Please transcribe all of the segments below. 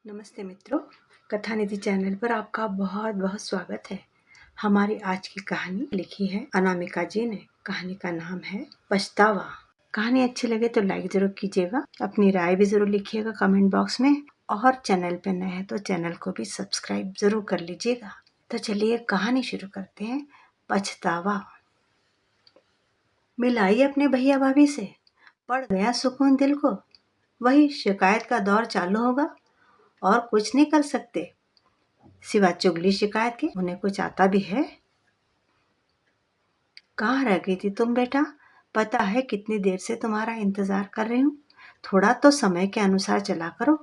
नमस्ते मित्रों, कथा निधि चैनल पर आपका बहुत बहुत स्वागत है। हमारी आज की कहानी लिखी है अनामिका जी ने। कहानी का नाम है पछतावा। कहानी अच्छी लगे तो लाइक जरूर कीजिएगा, अपनी राय भी जरूर लिखिएगा कमेंट बॉक्स में, और चैनल पे नए हैं तो चैनल को भी सब्सक्राइब जरूर कर लीजिएगा। तो चलिए कहानी शुरू करते हैं। पछतावा। मिलाई अपने भैया भाभी से, पड़ गया सुकून दिल को। वही शिकायत का दौर चालू होगा और कुछ नहीं कर सकते सिवा चुगली शिकायत के। उन्हें कुछ आता भी है? कहाँ रह गई थी तुम बेटा? पता है कितनी देर से तुम्हारा इंतजार कर रही हूँ। थोड़ा तो समय के अनुसार चला करो।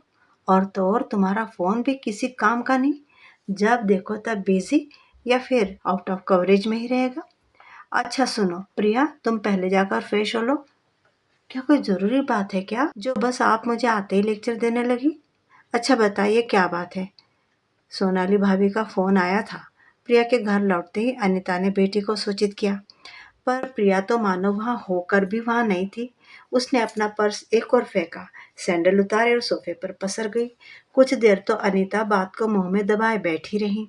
और तो और तुम्हारा फोन भी किसी काम का नहीं, जब देखो तब बिजी या फिर आउट ऑफ कवरेज में ही रहेगा। अच्छा सुनो प्रिया, तुम पहले जाकर फ्रेश हो लो। क्या कोई जरूरी बात है क्या, जो बस आप मुझे आते ही लेक्चर देने लगी? अच्छा बताइए क्या बात है। सोनाली भाभी का फोन आया था। प्रिया के घर लौटते ही अनिता ने बेटी को सूचित किया, पर प्रिया तो मानो वहां होकर भी वहां नहीं थी। उसने अपना पर्स एक और फेंका, सैंडल उतारे और सोफे पर पसर गई। कुछ देर तो अनिता बात को मुंह में दबाए बैठी रही,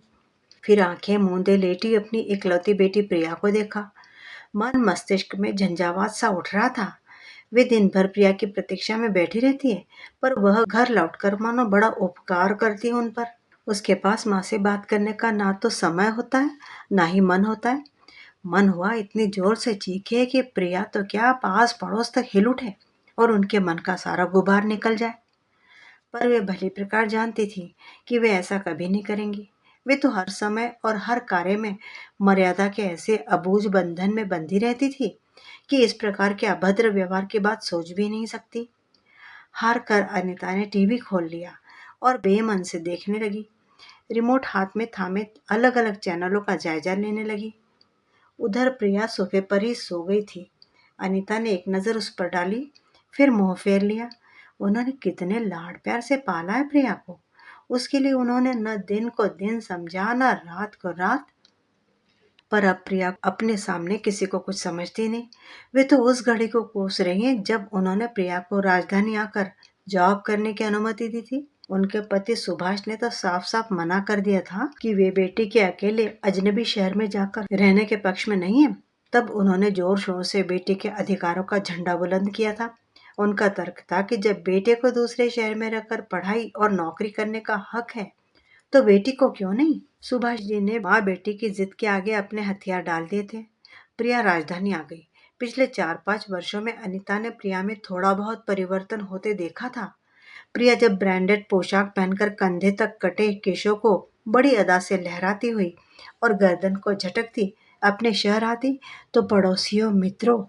फिर आंखें मूंदे लेटी अपनी इकलौती बेटी प्रिया को देखा। मन मस्तिष्क में झंझावात सा उठ रहा था। वे दिन भर प्रिया की प्रतीक्षा में बैठी रहती है, पर वह घर लौटकर मानो बड़ा उपकार करती है उन पर। उसके पास माँ से बात करने का ना तो समय होता है, ना ही मन होता है। मन हुआ इतनी जोर से चीखे कि प्रिया तो क्या पास पड़ोस तक हिल उठे और उनके मन का सारा गुबार निकल जाए। पर वे भली प्रकार जानती थी कि वे ऐसा कभी नहीं करेंगी। वे तो हर समय और हर कार्य में मर्यादा के ऐसे अबूझ बंधन में बंधी रहती थी कि इस प्रकार के अभद्र व्यवहार की बात सोच भी नहीं सकती। हार कर अनिता ने टीवी खोल लिया और बेमन से देखने लगी। रिमोट हाथ में थामे अलग अलग चैनलों का जायजा लेने लगी। उधर प्रिया सोफे पर ही सो गई थी। अनीता ने एक नज़र उस पर डाली, फिर मुंह फेर लिया। उन्होंने कितने लाड प्यार से पाला है प्रिया को। उसके लिए उन्होंने न दिन को दिन समझा, न रात को रात। पर अब प्रिया अपने सामने किसी को कुछ समझती नहीं। वे तो उस घड़ी को कोस रही हैं जब उन्होंने प्रिया को राजधानी आकर जॉब करने की अनुमति दी थी। उनके पति सुभाष ने तो साफ साफ मना कर दिया था कि वे बेटी के अकेले अजनबी शहर में जाकर रहने के पक्ष में नहीं है। तब उन्होंने जोर शोर से बेटी के अधिकारों का झंडा बुलंद किया था। उनका तर्क था कि जब बेटे को दूसरे शहर में रहकर पढ़ाई और नौकरी करने का हक है तो बेटी को क्यों नहीं। सुभाष जी ने माँ बेटी की जिद के आगे अपने हथियार डाल दिए थे। प्रिया राजधानी आ गई। पिछले 4-5 वर्षों में अनीता ने प्रिया में थोड़ा बहुत परिवर्तन होते देखा था। प्रिया जब ब्रांडेड पोशाक पहनकर कंधे तक कटे केशों को बड़ी अदा से लहराती हुई और गर्दन को झटकती अपने शहर आती, तो पड़ोसियों, मित्रों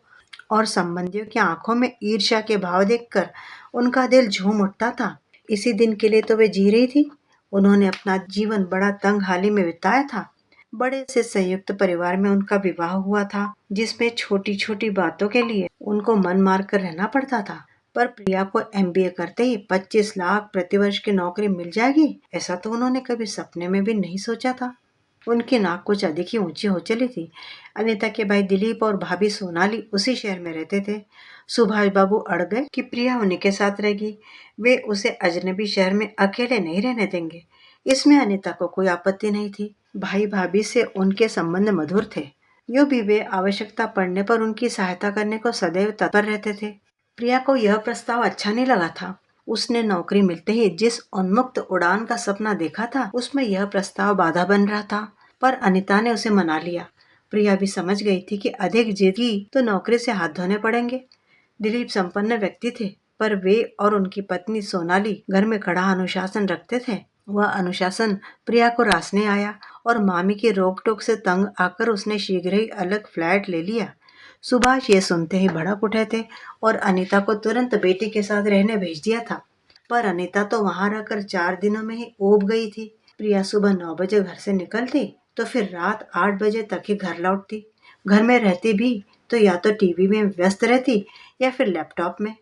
और संबंधियों की आंखों में ईर्ष्या के भाव देखकर उनका दिल झूम उठता था। इसी दिन के लिए तो वे जी रही थी। उन्होंने अपना जीवन बड़ा तंगहाली में बिताया था। बड़े से संयुक्त परिवार में उनका विवाह हुआ था, जिसमें छोटी छोटी बातों के लिए उनको मन मार कर रहना पड़ता था। पर प्रिया को एमबीए करते ही 25 लाख प्रतिवर्ष की नौकरी मिल जाएगी, ऐसा तो उन्होंने कभी सपने में भी नहीं सोचा था। उनकी नाक कुछ अधिक ही ऊंची हो चली थी। अनीता के भाई दिलीप और भाभी सोनाली उसी शहर में रहते थे। सुभाष बाबू अड़ गए कि प्रिया उन्हीं के साथ रहेगी। वे उसे अजनबी शहर में अकेले नहीं रहने देंगे। इसमें अनीता को कोई आपत्ति नहीं थी। भाई भाभी से उनके संबंध मधुर थे। यूं भी वे आवश्यकता पड़ने पर उनकी सहायता करने को सदैव तत्पर रहते थे। प्रिया को यह प्रस्ताव अच्छा नहीं लगा था। उसने नौकरी मिलते ही जिस उन्मुक्त उड़ान का सपना देखा था, उसमें यह प्रस्ताव बाधा बन रहा था। पर अनीता ने उसे मना लिया। प्रिया भी समझ गई थी कि अधिक जिद की तो नौकरी से हाथ धोने पड़ेंगे। दिलीप संपन्न व्यक्ति थे, पर वे और उनकी पत्नी सोनाली घर में कड़ा अनुशासन रखते थे। वह अनुशासन प्रिया को रासने आया और मामी की रोक टोक से तंग आकर उसने शीघ्र ही अलग फ्लैट ले लिया। सुभाष ये सुनते ही भड़क उठे थे और अनीता को तुरंत बेटी के साथ रहने भेज दिया था। पर अनीता तो वहां रहकर 4 दिनों में ही ऊब गई थी। प्रिया सुबह 9 बजे घर से निकलती तो फिर रात 8 बजे तक ही घर लौटती। घर में रहती भी तो या तो टीवी में व्यस्त रहती या फिर लैपटॉप में।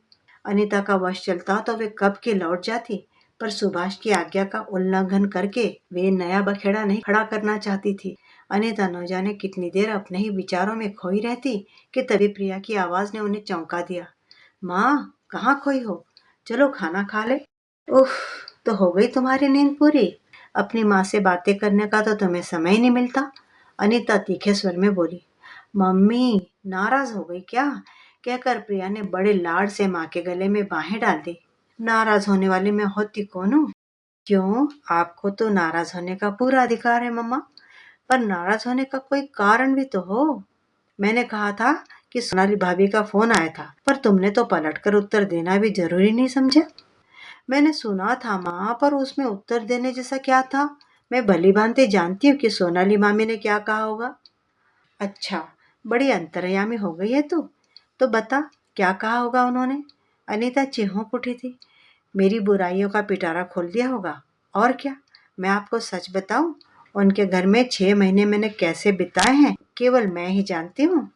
अनीता का वश चलता तो वे कब की लौट जाती, पर सुभाष की आज्ञा का उल्लंघन करके वे नया बखेड़ा नहीं खड़ा करना चाहती थी। अनीता न जाने कितनी देर अपने ही विचारों में खोई रहती कि तभी प्रिया की आवाज ने उन्हें चौंका दिया। माँ, कहाँ खोई हो? चलो खाना खा ले। उफ, तो हो गई तुम्हारी नींद पूरी? अपनी माँ से बातें करने का तो तुम्हें समय ही नहीं मिलता। अनीता तीखे स्वर में बोली। मम्मी, नाराज हो गई क्या? कहकर प्रिया ने बड़े लाड से माँ के गले में बाहें डाल दी। नाराज होने वाली मैं होती कौन हूँ? क्यों, आपको तो नाराज होने का पूरा अधिकार है मम्मा, पर नाराज होने का कोई कारण भी तो हो। मैंने कहा था कि सोनाली भाभी का फोन आया था, पर तुमने तो पलटकर उत्तर देना भी जरूरी नहीं समझा। मैंने सुना था माँ, पर उसमें उत्तर देने जैसा क्या था? मैं भली भांति जानती हूँ कि सोनाली मामी ने क्या कहा होगा। अच्छा, बड़ी अंतर्यामी हो गई है तू। तो बता, क्या कहा होगा उन्होंने? अनीता चिढ़ उठी थी। मेरी बुराइयों का पिटारा खोल दिया होगा। और क्या, मैं आपको सच बताऊं, उनके घर में 6 महीने मैंने कैसे बिताए हैं केवल मैं ही जानती हूँ।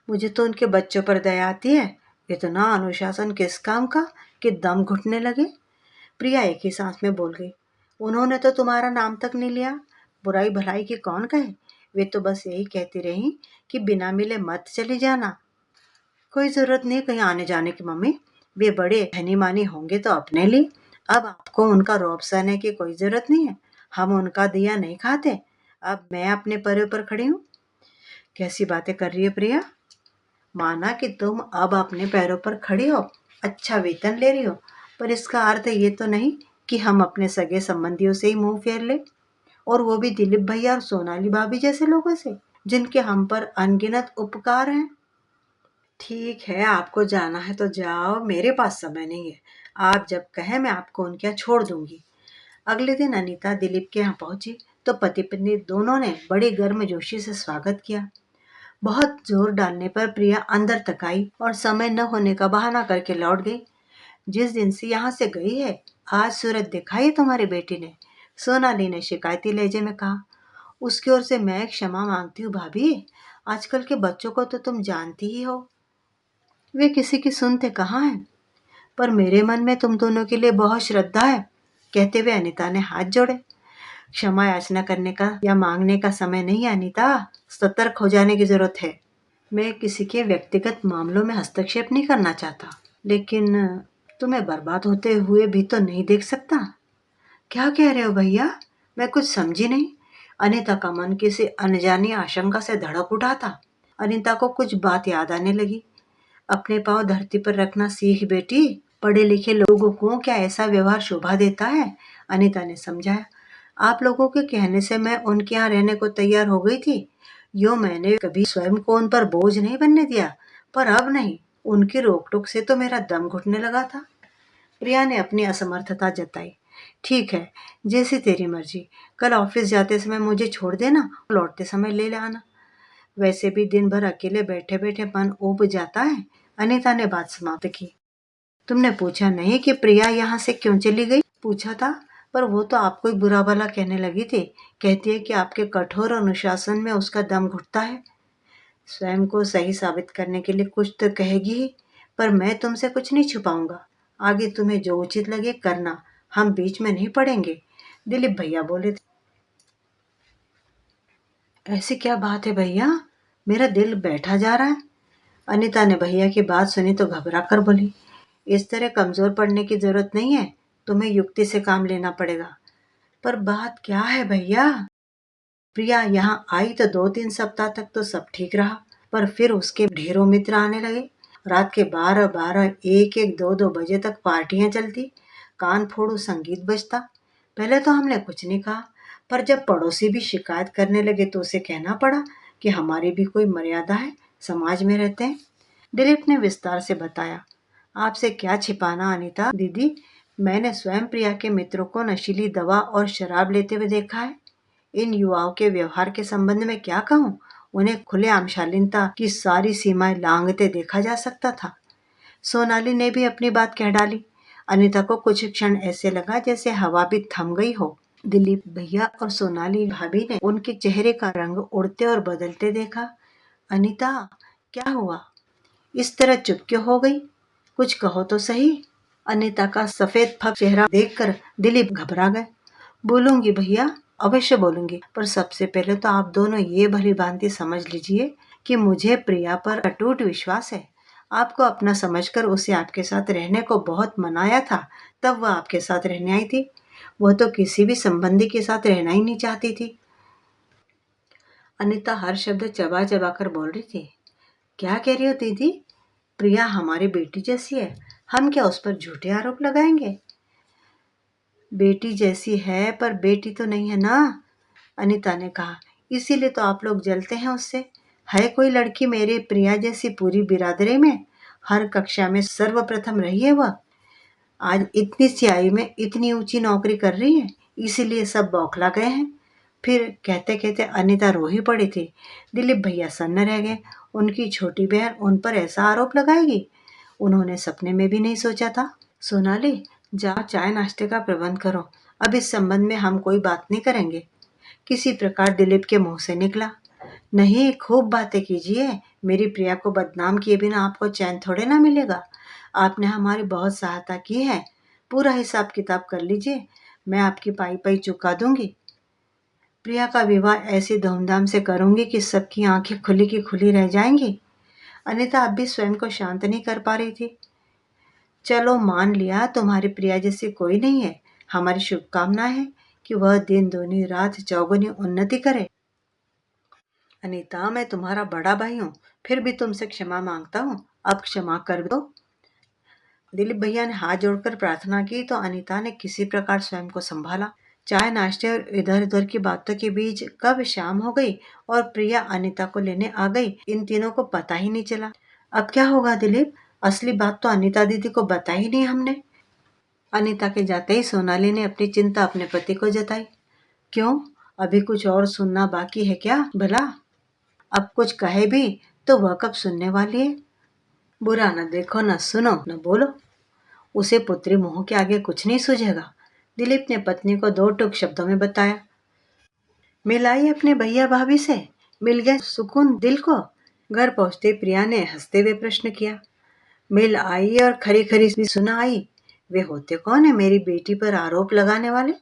मुझे तो उनके बच्चों पर दया आती है। इतना अनुशासन किस काम का कि दम घुटने लगे। प्रिया एक ही सांस में बोल गई। उन्होंने तो तुम्हारा नाम तक नहीं लिया। बुराई भलाई की कौन कहे? वे तो बस यही कहती रही कि बिना मिले मत चली जाना। कोई जरूरत नहीं कहीं आने जाने की मम्मी। वे बड़े धनी मानी होंगे तो अपने लिए। अब आपको उनका रौब सहने की कोई जरूरत नहीं है। हम उनका दिया नहीं खाते। अब मैं अपने पैरों पर खड़ी हूँ। कैसी बातें कर रही है प्रिया? माना कि तुम अब अपने पैरों पर खड़ी हो, अच्छा वेतन ले रही हो, पर इसका अर्थ ये तो नहीं कि हम अपने सगे संबंधियों से ही मुंह फेर ले, और वो भी दिलीप भैया और सोनाली भाभी जैसे लोगों से, जिनके हम पर अनगिनत उपकार हैं। ठीक है, आपको जाना है तो जाओ, मेरे पास समय नहीं है। आप जब कहें मैं आपको उनके यहाँ छोड़ दूंगी। अगले दिन अनीता दिलीप के यहाँ पहुंची तो पति पत्नी दोनों ने बड़ी गर्मजोशी से स्वागत किया। बहुत जोर डालने पर प्रिया अंदर तक आई और समय न होने का बहाना करके लौट गई। जिस दिन से यहाँ से गई है, आज सूरत दिखाई तुम्हारी बेटी ने, सोनाली ने शिकायती लहजे में कहा। उसकी ओर से मैं क्षमा मांगती हूँ भाभी। आजकल के बच्चों को तो तुम जानती ही हो, वे किसी की सुनते कहाँ हैं। पर मेरे मन में तुम दोनों के लिए बहुत श्रद्धा है। कहते हुए अनीता ने हाथ जोड़े। क्षमा याचना करने का या मांगने का समय नहीं है अनीता, सतर्क हो जाने की जरूरत है। मैं किसी के व्यक्तिगत मामलों में हस्तक्षेप नहीं करना चाहता, लेकिन तुम्हें बर्बाद होते हुए भी तो नहीं देख सकता। क्या कह रहे हो भैया? मैं कुछ समझी नहीं। अनीता का मन किसी अनजानी आशंका से धड़क उठा था। अनीता को कुछ बात याद आने लगी। अपने पाँव धरती पर रखना सीख बेटी। पढ़े लिखे लोगों को क्या ऐसा व्यवहार शोभा देता है? अनीता ने समझाया। आप लोगों के कहने से मैं उनके यहाँ रहने को तैयार हो गई थी। यूँ मैंने कभी स्वयं को उन पर बोझ नहीं बनने दिया, पर अब नहीं। उनकी रोक टोक से तो मेरा दम घुटने लगा था। प्रिया ने अपनी असमर्थता जताई। ठीक है, जैसी तेरी मर्जी। कल ऑफिस जाते समय मुझे छोड़ देना, लौटते समय ले आना। वैसे भी दिन भर अकेले बैठे बैठे मन ऊब जाता है। अनीता ने बात समाप्त की। तुमने पूछा नहीं कि प्रिया यहाँ से क्यों चली गई? पूछा था, पर वो तो आपको ही बुरा भला कहने लगी थी। कहती है कि आपके कठोर अनुशासन में उसका दम घुटता है। स्वयं को सही साबित करने के लिए कुछ तो कहेगी ही, पर मैं तुमसे कुछ नहीं छुपाऊंगा। आगे तुम्हें जो उचित लगे करना, हम बीच में नहीं पड़ेंगे। दिलीप भैया बोले थे। ऐसी क्या बात है भैया? मेरा दिल बैठा जा रहा है। अनीता ने भैया की बात सुनी तो घबरा कर बोली। इस तरह कमजोर पड़ने की जरूरत नहीं है। तुम्हें युक्ति से काम लेना पड़ेगा। पर बात क्या है भैया? प्रिया यहाँ आई तो 2-3 सप्ताह तक तो सब ठीक रहा, पर फिर उसके ढेरों मित्र आने लगे। रात के 12-12, 1-1, 2-2 बजे तक पार्टियां चलती। कान फोड़ू संगीत बजता। पहले तो हमने कुछ नहीं कहा, पर जब पड़ोसी भी शिकायत करने लगे तो उसे कहना पड़ा कि हमारी भी कोई मर्यादा है, समाज में रहते हैं। दिलीप ने विस्तार से बताया। आपसे क्या छिपाना अनीता दीदी, मैंने स्वयं प्रिया के मित्रों को नशीली दवा और शराब लेते हुए देखा है। इन युवाओं के व्यवहार के संबंध में क्या कहूँ? उन्हें खुलेआम शालीनता की सारी सीमाएं लांघते देखा जा सकता था। सोनाली ने भी अपनी बात कह डाली। अनीता को कुछ क्षण ऐसे लगा जैसे हवा भी थम गई हो। दिलीप भैया और सोनाली भाभी ने उनके चेहरे का रंग उड़ते और बदलते देखा। अनीता, क्या हुआ? इस तरह चुप क्यों हो गई? कुछ कहो तो सही। अनीता का सफेद फक चेहरा देखकर दिलीप घबरा गए। बोलूंगी भैया, अवश्य बोलूंगी, पर सबसे पहले तो आप दोनों ये भली भांति समझ लीजिए कि मुझे प्रिया पर अटूट विश्वास है। आपको अपना समझकर उसे आपके साथ रहने को बहुत मनाया था, तब वह आपके साथ रहने आई थी। वह तो किसी भी संबंधी के साथ रहना ही नहीं चाहती थी। अनीता हर शब्द चबा चबा कर बोल रही थी। क्या कह रही हो दीदी? प्रिया हमारी बेटी जैसी है, हम क्या उस पर झूठे आरोप लगाएंगे? बेटी जैसी है पर बेटी तो नहीं है ना, अनीता ने कहा। इसीलिए तो आप लोग जलते हैं उससे। है कोई लड़की मेरी प्रिया जैसी पूरी बिरादरी में? हर कक्षा में सर्वप्रथम रही है वह। आज इतनी सी आयु में इतनी ऊंची नौकरी कर रही है, इसीलिए सब बौखला गए हैं। फिर कहते कहते अनीता रो ही पड़ी थी। दिलीप भैया सन्न रह गए। उनकी छोटी बहन उन पर ऐसा आरोप लगाएगी, उन्होंने सपने में भी नहीं सोचा था। सोनाली, जाओ चाय नाश्ते का प्रबंध करो। अब इस संबंध में हम कोई बात नहीं करेंगे। किसी प्रकार दिलीप के मुंह से निकला। नहीं, खूब बातें कीजिए। मेरी प्रिया को बदनाम किए बिना आपको चैन थोड़े ना मिलेगा। आपने हमारी बहुत सहायता की है। पूरा हिसाब किताब कर लीजिए, मैं आपकी पाई पाई चुका दूंगी। प्रिया का विवाह ऐसी धूमधाम से करूंगी कि सबकी आंखें खुली की खुली रह जाएंगी। अनीता अब भी स्वयं को शांत नहीं कर पा रही थी। चलो मान लिया तुम्हारी प्रिया जैसी कोई नहीं है। हमारी शुभकामनाएं है कि वह दिन दूनी रात चौगुनी उन्नति करे। अनीता, मैं तुम्हारा बड़ा भाई हूँ, फिर भी तुमसे क्षमा मांगता हूँ। अब क्षमा कर दो। दिलीप भैया ने हाथ जोड़कर प्रार्थना की तो अनीता ने किसी प्रकार स्वयं को संभाला। चाय नाश्ते और इधर उधर की बातों के बीच कब शाम हो गई और प्रिया अनीता को लेने आ गई, इन तीनों को पता ही नहीं चला। अब क्या होगा दिलीप? असली बात तो अनीता दीदी को बताई ही नहीं हमने। अनीता के जाते ही सोनाली ने अपनी चिंता अपने पति को जताई। क्यों, अभी कुछ और सुनना बाकी है क्या भला? अब कुछ कहे भी तो वह कब सुनने वाली है? बुरा न देखो, न सुनो, न बोलो। उसे पुत्री मोह के आगे कुछ नहीं सूझेगा। दिलीप ने पत्नी को दो टूक शब्दों में बताया। मिलाई अपने भैया भाभी से, मिल गया सुकून दिल को। घर पहुंचते प्रिया ने हंसते हुए प्रश्न किया। मिल आई और खरी खरी भी सुना आई। वे होते कौन है मेरी बेटी पर आरोप लगाने वाले?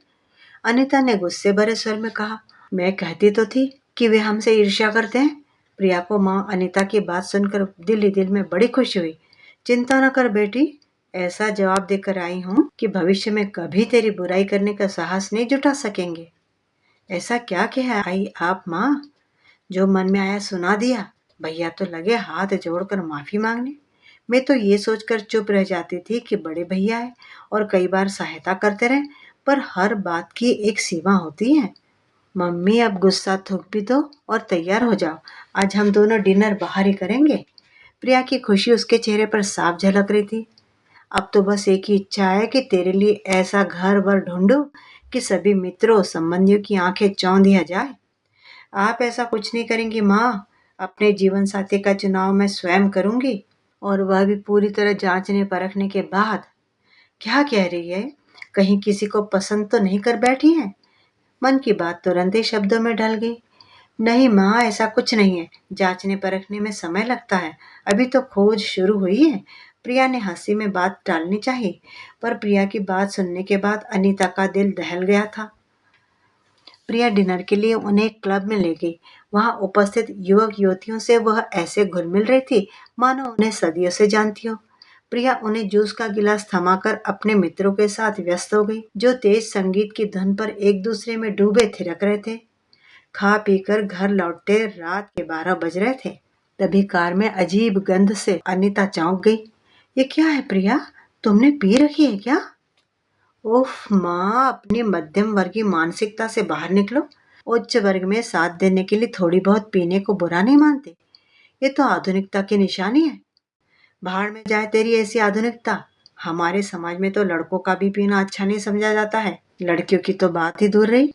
अनीता ने गुस्से भरे स्वर में कहा। मैं कहती तो थी कि वे हमसे ईर्ष्या करते हैं। प्रिया को माँ अनीता की बात सुनकर दिल ही दिल में बड़ी खुशी हुई। चिंता न कर बेटी, ऐसा जवाब देकर आई हूँ कि भविष्य में कभी तेरी बुराई करने का साहस नहीं जुटा सकेंगे। ऐसा क्या कहा आई आप माँ? जो मन में आया सुना दिया। भैया तो लगे हाथ जोड़कर माफी मांगने। मैं तो ये सोचकर चुप रह जाती थी कि बड़े भैया है और कई बार सहायता करते रहे, पर हर बात की एक सीमा होती है। मम्मी, अब गुस्सा थूक भी दो और तैयार हो जाओ। आज हम दोनों डिनर बाहर ही करेंगे। प्रिया की खुशी उसके चेहरे पर साफ झलक रही थी। अब तो बस एक ही इच्छा है कि तेरे लिए ऐसा घर वर ढूंढूं कि सभी मित्रों संबंधियों की आंखें चौंध दिया जाए। आप ऐसा कुछ नहीं करेंगी माँ। अपने जीवन साथी का चुनाव मैं स्वयं करूंगी, और वह भी पूरी तरह जांचने परखने के बाद। क्या कह रही है? कहीं किसी को पसंद तो नहीं कर बैठी है? मन की बात तुरंत ही शब्दों में ढल गई। नहीं माँ, ऐसा कुछ नहीं है। जांचने परखने में समय लगता है, अभी तो खोज शुरू हुई है। प्रिया ने हंसी में बात टालनी चाहिए, पर प्रिया की बात सुनने के बाद अनीता का दिल दहल गया था। प्रिया डिनर के लिए उन्हें एक क्लब में ले गई। वहां उपस्थित युवक युवतियों से वह ऐसे घुल मिल रही थी मानो उन्हें सदियों से जानती हो। प्रिया उन्हें जूस का गिलास थमाकर अपने मित्रों के साथ व्यस्त हो गई, जो तेज संगीत की धुन पर एक दूसरे में डूबे थिरक रहे थे। खा पीकर घर लौटते रात के 12 बज रहे थे। तभी कार में अजीब गंध से अनीता चौंक गई। ये क्या है प्रिया, तुमने पी रखी है क्या? उफ माँ, अपनी मध्यम वर्गीय मानसिकता से बाहर निकलो। उच्च वर्ग में साथ देने के लिए थोड़ी बहुत पीने को बुरा नहीं मानते। ये तो आधुनिकता की निशानी है। भाड़ में जाए तेरी ऐसी आधुनिकता। हमारे समाज में तो लड़कों का भी पीना अच्छा नहीं समझा जाता है, लड़कियों की तो बात ही दूर रही।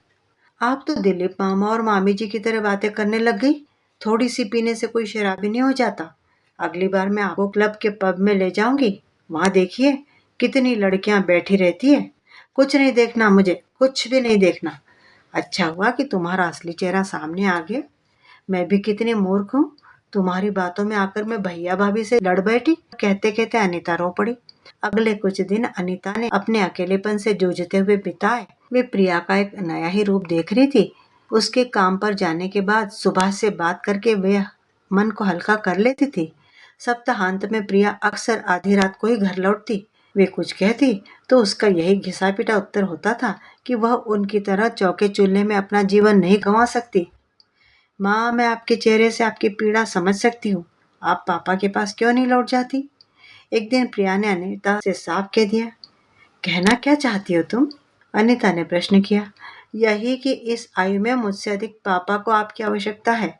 आप तो दिलीप मामा और मामी जी की तरह बातें करने लग गई। थोड़ी सी पीने से कोई शराबी नहीं हो जाता। अगली बार मैं आपको क्लब के पब में ले जाऊंगी। वहां देखिए कितनी लड़कियां बैठी रहती है। कुछ नहीं देखना मुझे, कुछ भी नहीं देखना। अच्छा हुआ कि तुम्हारा असली चेहरा सामने आ गया। मैं भी कितनी मूर्ख हूँ। तुम्हारी बातों में आकर मैं भैया भाभी से लड़ बैठी। कहते कहते अनीता रो पड़ी। अगले कुछ दिन अनीता ने अपने अकेलेपन से जूझते हुए बिताए। वे प्रिया का एक नया ही रूप देख रही थी। उसके काम पर जाने के बाद सुबह से बात करके वे मन को हल्का कर लेती थी। सप्ताहांत में प्रिया अक्सर आधी रात को ही घर लौटती। वे कुछ कहती तो उसका यही घिसा पिटा उत्तर होता था कि वह उनकी तरह चौके चूल्हे में अपना जीवन नहीं गंवा सकती। माँ, मैं आपके चेहरे से आपकी पीड़ा समझ सकती हूँ। आप पापा के पास क्यों नहीं लौट जाती? एक दिन प्रिया ने अनीता से साफ कह दिया। कहना क्या चाहती हो तुम? अनीता ने प्रश्न किया। यही कि इस आयु में मुझसे अधिक पापा को आपकी आवश्यकता है।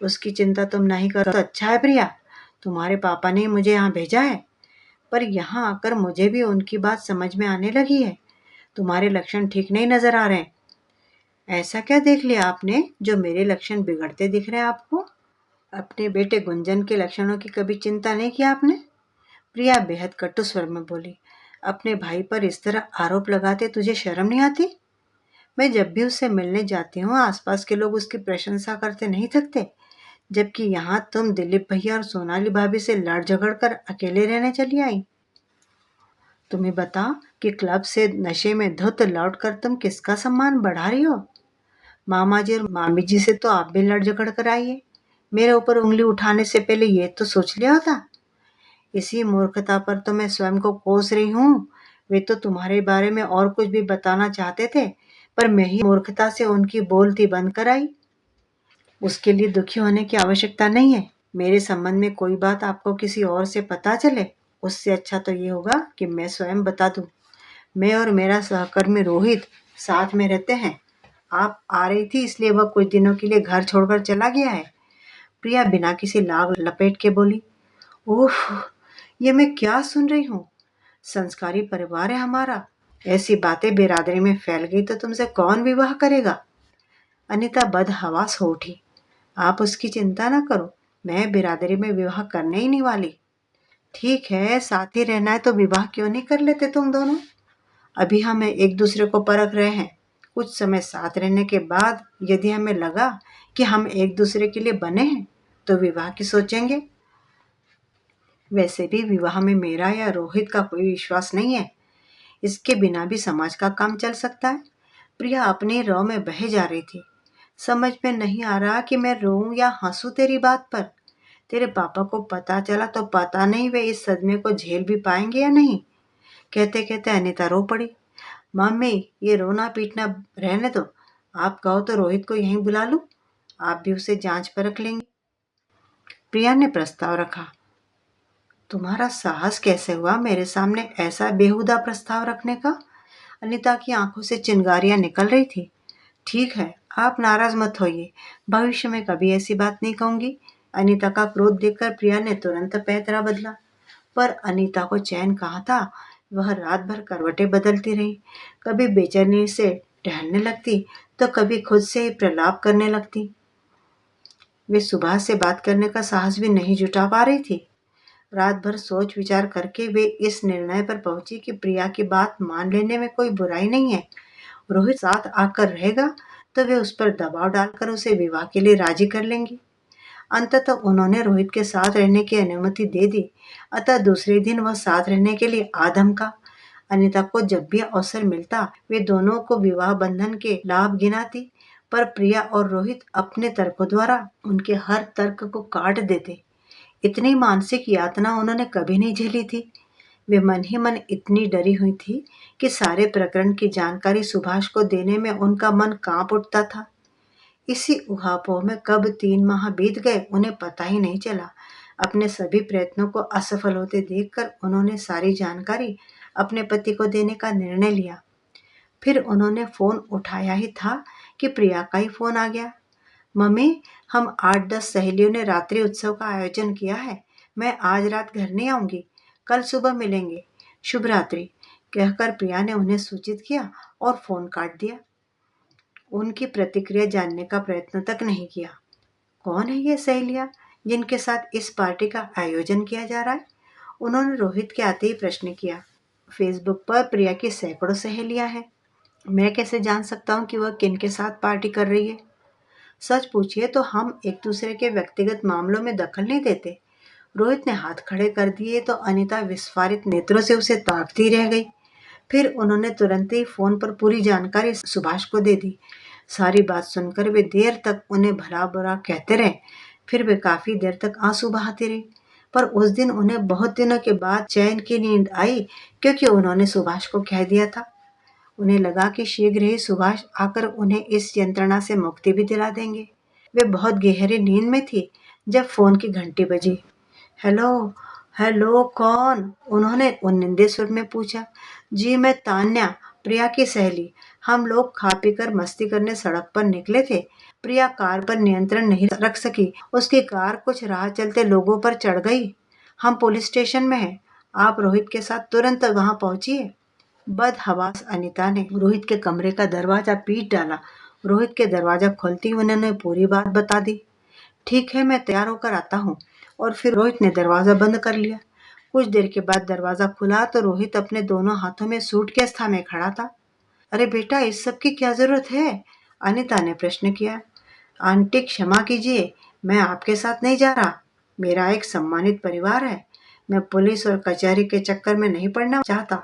उसकी चिंता तुम नहीं करो तो अच्छा है प्रिया। तुम्हारे पापा ने मुझे यहाँ भेजा है, पर यहाँ आकर मुझे भी उनकी बात समझ में आने लगी है। तुम्हारे लक्षण ठीक नहीं नजर आ रहे हैं। ऐसा क्या देख लिया आपने जो मेरे लक्षण बिगड़ते दिख रहे हैं आपको? अपने बेटे गुंजन के लक्षणों की कभी चिंता नहीं किया आपने? प्रिया बेहद कटु स्वर में बोली। अपने भाई पर इस तरह आरोप लगाते तुझे शर्म नहीं आती? मैं जब भी उससे मिलने जाती हूँ आसपास के लोग उसकी प्रशंसा करते नहीं थकते, जबकि यहाँ तुम दिलीप भैया और सोनाली भाभी से लड़ झगड़ कर अकेले रहने चली आई। तुम्हें बता कि क्लब से नशे में धुत लौट कर तुम किसका सम्मान बढ़ा रही हो? मामा जी और मामी जी से तो आप भी लड़ झगड़ कर आई है। मेरे ऊपर उंगली उठाने से पहले ये तो सोच लिया होता। इसी मूर्खता पर तो मैं स्वयं को कोस रही हूँ। वे तो तुम्हारे बारे में और कुछ भी बताना चाहते थे, पर मैं ही मूर्खता से उनकी बोलती बंद कराई। उसके लिए दुखी होने की आवश्यकता नहीं है। मेरे संबंध में कोई बात आपको किसी और से पता चले, उससे अच्छा तो ये होगा कि मैं स्वयं बता दूं। मैं और मेरा सहकर्मी रोहित साथ में रहते हैं। आप आ रही थी इसलिए वह कुछ दिनों के लिए घर छोड़कर चला गया है। प्रिया बिना किसी लाग लपेट के बोली। ओह, ये मैं क्या सुन रही हूँ? संस्कारी परिवार है हमारा। ऐसी बातें बिरादरी में फैल गई तो तुमसे कौन विवाह करेगा? अनीता बदहवास हो उठी। आप उसकी चिंता न करो, मैं बिरादरी में विवाह करने ही नहीं वाली। ठीक है, साथ ही रहना है तो विवाह क्यों नहीं कर लेते तुम दोनों? अभी हम एक दूसरे को परख रहे हैं। कुछ समय साथ रहने के बाद यदि हमें लगा कि हम एक दूसरे के लिए बने हैं तो विवाह की सोचेंगे। वैसे भी विवाह में मेरा या रोहित का कोई विश्वास नहीं है। इसके बिना भी समाज का काम चल सकता है। प्रिया अपनी रौ में बहे जा रही थी। समझ में नहीं आ रहा कि मैं रोऊं या हंसूं तेरी बात पर। तेरे पापा को पता चला तो पता नहीं वे इस सदमे को झेल भी पाएंगे या नहीं। कहते कहते अनीता रो पड़ी। मम्मी, ये रोना पीटना रहने दो। आप कहो तो रोहित को यहीं बुला लूं। आप भी उसे जांच परख लेंगे। प्रिया ने प्रस्ताव रखा। तुम्हारा साहस कैसे हुआ मेरे सामने ऐसा बेहुदा प्रस्ताव रखने का? अनीता की आंखों से चिंगारियां निकल रही थी। ठीक है, आप नाराज मत होइए। भविष्य में कभी ऐसी बात नहीं कहूंगी। अनीता का क्रोध देखकर प्रिया ने तुरंत पैतरा बदला। पर अनीता को चैन कहाँ था। वह रात भर करवटें बदलती रही। कभी बेचैनी से टहलने लगती तो कभी खुद से ही प्रलाप करने लगती। वे सुबह से बात करने का साहस भी नहीं जुटा पा रही थी। रात भर सोच विचार करके वे इस निर्णय पर पहुंची कि प्रिया की बात मान लेने में कोई बुराई नहीं है। रोहित साथ आकर रहेगा तो वे उस पर दबाव डालकर उसे विवाह के लिए राजी कर लेंगी। अंततः उन्होंने रोहित के साथ रहने की अनुमति दे दी। अतः दूसरे दिन वह साथ रहने के लिए आ धमका। अनीता को जब भी अवसर मिलता वे दोनों को विवाह बंधन के लाभ गिनाती, पर प्रिया और रोहित अपने तर्कों द्वारा उनके हर तर्क को काट देते। इतनी मानसिक यातना उन्होंने कभी नहीं झेली थी। वे मन ही मन इतनी डरी हुई थी कि सारे प्रकरण की जानकारी सुभाष को देने में उनका मन कांप उठता था। इसी उहापोह में कब 3 माह बीत गए उन्हें पता ही नहीं चला। अपने सभी प्रयत्नों को असफल होते देखकर उन्होंने सारी जानकारी अपने पति को देने का निर्णय लिया। फिर उन्होंने फोन उठाया ही था कि प्रिया का ही फोन आ गया। मम्मी, हम 8-10 सहेलियों ने रात्रि उत्सव का आयोजन किया है। मैं आज रात घर नहीं आऊंगी। कल सुबह मिलेंगे। शुभ रात्रि, कहकर प्रिया ने उन्हें सूचित किया और फोन काट दिया। उनकी प्रतिक्रिया जानने का प्रयत्न तक नहीं किया। कौन है ये सहेलियां जिनके साथ इस पार्टी का आयोजन किया जा रहा है? उन्होंने रोहित के आते ही प्रश्न किया। फेसबुक पर प्रिया की सैकड़ों सहेलियां हैं। मैं कैसे जान सकता हूँ कि वह किन के साथ पार्टी कर रही है? सच पूछिए तो हम एक दूसरे के व्यक्तिगत मामलों में दखल नहीं देते। रोहित ने हाथ खड़े कर दिए तो अनीता विस्फारित नेत्रों से उसे ताकती रह गई। फिर उन्होंने तुरंत ही फोन पर पूरी जानकारी सुभाष को दे दी। सारी बात सुनकर वे देर तक उन्हें भला बुरा कहते रहे। फिर वे काफी देर तक आंसू बहाती रही। पर उस दिन उन्हें बहुत दिनों के बाद चैन की नींद आई, क्योंकि उन्होंने सुभाष को कह दिया था। उन्हें लगा कि शीघ्र ही सुभाष आकर उन्हें इस यंत्रणा से मुक्ति भी दिला देंगे। वे बहुत गहरी नींद में थी जब फोन की घंटी बजी। हेलो, हेलो, कौन? उन्होंने उन्निंदे सुर में पूछा। जी, मैं तान्या, प्रिया की सहेली। हम लोग खा पीकर मस्ती करने सड़क पर निकले थे। प्रिया कार पर नियंत्रण नहीं रख सकी। उसकी कार कुछ राह चलते लोगों पर चढ़ गई। हम पुलिस स्टेशन में हैं। आप रोहित के साथ तुरंत वहां पहुंचिए। बदहवास अनीता ने रोहित के कमरे का दरवाजा पीट डाला। रोहित के दरवाजा खोलते ही उन्होंने पूरी बात बता दी। ठीक है, मैं तैयार होकर आता हूँ। और फिर रोहित ने दरवाजा बंद कर लिया। कुछ देर के बाद दरवाजा खुला तो रोहित अपने दोनों हाथों में सूटकेस थामे खड़ा था। अरे बेटा, इस सब की क्या जरूरत है? अनीता ने प्रश्न किया। आंटी, क्षमा कीजिए, मैं आपके साथ नहीं जा रहा। मेरा एक सम्मानित परिवार है। मैं पुलिस और कचहरी के चक्कर में नहीं पड़ना चाहता,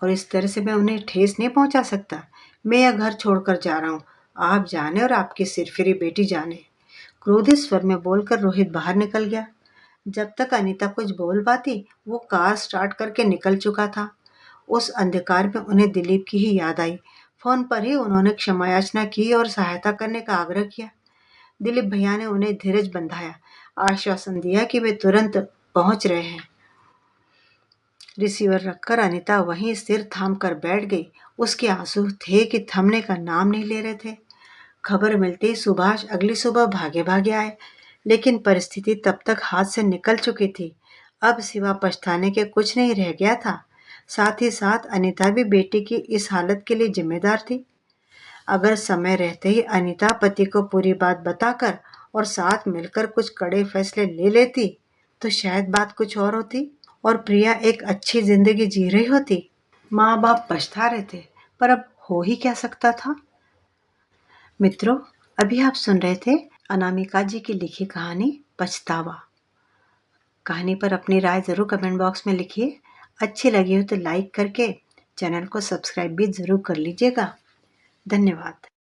और इस तरह से मैं उन्हें ठेस नहीं पहुंचा सकता। मैं यह घर छोड़कर जा रहा हूँ। आप जाने और आपकी सिरफिरी बेटी जाने। क्रोधित स्वर में बोलकर रोहित बाहर निकल गया। जब तक अनीता कुछ बोल पाती, वो कार स्टार्ट करके निकल चुका था। उस अंधकार में उन्हें दिलीप की ही याद आई। फोन पर ही उन्होंने क्षमा याचना की और सहायता करने का आग्रह किया। दिलीप भैया ने उन्हें धीरज बंधाया, आश्वासन दिया कि वे तुरंत पहुंच रहे हैं। रिसीवर रखकर अनीता वहीं सिर थाम कर बैठ गई। उसके आंसू थे कि थमने का नाम नहीं ले रहे थे। खबर मिलते ही सुभाष अगली सुबह भागे भागे आए, लेकिन परिस्थिति तब तक हाथ से निकल चुकी थी। अब सिवा पछताने के कुछ नहीं रह गया था। साथ ही साथ अनीता भी बेटी की इस हालत के लिए जिम्मेदार थी। अगर समय रहते ही अनीता पति को पूरी बात बताकर और साथ मिलकर कुछ कड़े फैसले ले लेती, तो शायद बात कुछ और होती और प्रिया एक अच्छी जिंदगी जी रही होती। माँ बाप पछता रहे थे, पर अब हो ही क्या सकता था। मित्रों, अभी आप सुन रहे थे अनामिका जी की लिखी कहानी पछतावा। कहानी पर अपनी राय जरूर कमेंट बॉक्स में लिखिए। अच्छी लगी हो तो लाइक करके चैनल को सब्सक्राइब भी जरूर कर लीजिएगा। धन्यवाद।